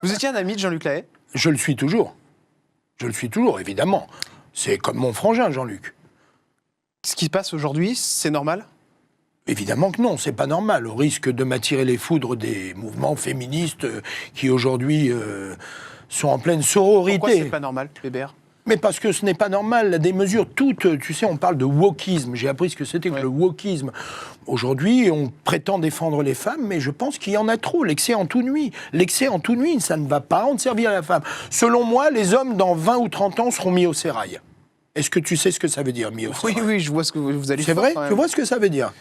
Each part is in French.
Vous étiez un ami de Jean-Luc Lahaye? Je le suis toujours. Je le suis toujours, évidemment. C'est comme mon frangin, Jean-Luc. Ce qui se passe aujourd'hui, c'est normal? Évidemment que non, c'est pas normal, au risque de m'attirer les foudres des mouvements féministes qui aujourd'hui sont en pleine sororité. Pourquoi c'est pas normal, Weber? Mais parce que ce n'est pas normal, des mesures toutes, tu sais, on parle de wokisme, j'ai appris ce que c'était que le wokisme. Aujourd'hui, on prétend défendre les femmes, mais je pense qu'il y en a trop, l'excès en tout nuit. L'excès en tout nuit, ça ne va pas rendre servir à la femme. Selon moi, les hommes, dans 20 ou 30 ans, seront mis au sérail. Est-ce que tu sais ce que ça veut dire, mis au sérail? Oui, je vois ce que vous allez faire. C'est vrai? Tu vois ce que ça veut dire?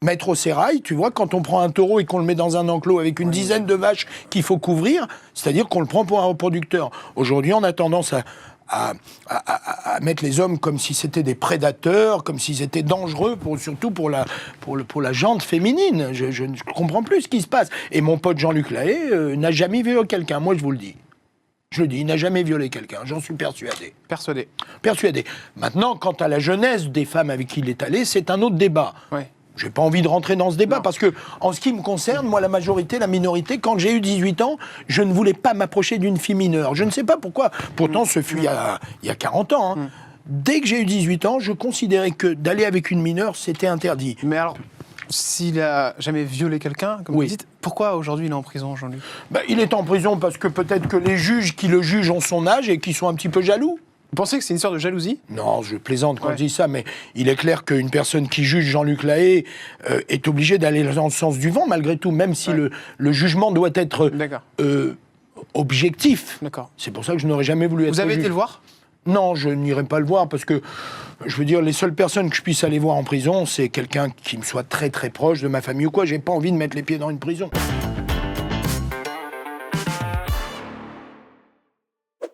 Mettre au sérail, tu vois, quand on prend un taureau et qu'on le met dans un enclos avec une dizaine de vaches qu'il faut couvrir, c'est-à-dire qu'on le prend pour un reproducteur. Aujourd'hui, on a tendance à mettre les hommes comme si c'était des prédateurs, comme s'ils étaient dangereux, surtout pour la gente féminine. Je ne comprends plus ce qui se passe. Et mon pote Jean-Luc Lahaye n'a jamais violé quelqu'un, moi je vous le dis. Je le dis, il n'a jamais violé quelqu'un, j'en suis persuadé. Persuadé. Maintenant, quant à la jeunesse des femmes avec qui il est allé, c'est un autre débat. Ouais. J'ai pas envie de rentrer dans ce débat parce que, en ce qui me concerne, moi, la majorité, la minorité, quand j'ai eu 18 ans, je ne voulais pas m'approcher d'une fille mineure. Je ne sais pas pourquoi. Pourtant, ce fut il y a 40 ans. Hein. Dès que j'ai eu 18 ans, je considérais que d'aller avec une mineure, c'était interdit. Mais alors, s'il a jamais violé quelqu'un, comme vous dites, pourquoi aujourd'hui il est en prison, Jean-Luc? Il est en prison parce que peut-être que les juges qui le jugent ont son âge et qui sont un petit peu jaloux. Vous pensez que c'est une histoire de jalousie? Non, je plaisante quand je dis ça, mais il est clair qu'une personne qui juge Jean-Luc Lahaye est obligée d'aller dans le sens du vent, malgré tout, même si le jugement doit être objectif. C'est pour ça que je n'aurais jamais voulu être Vous avez juge. été le voir? Non, je n'irai pas le voir, parce que, je veux dire, les seules personnes que je puisse aller voir en prison, c'est quelqu'un qui me soit très très proche de ma famille ou quoi. J'ai pas envie de mettre les pieds dans une prison.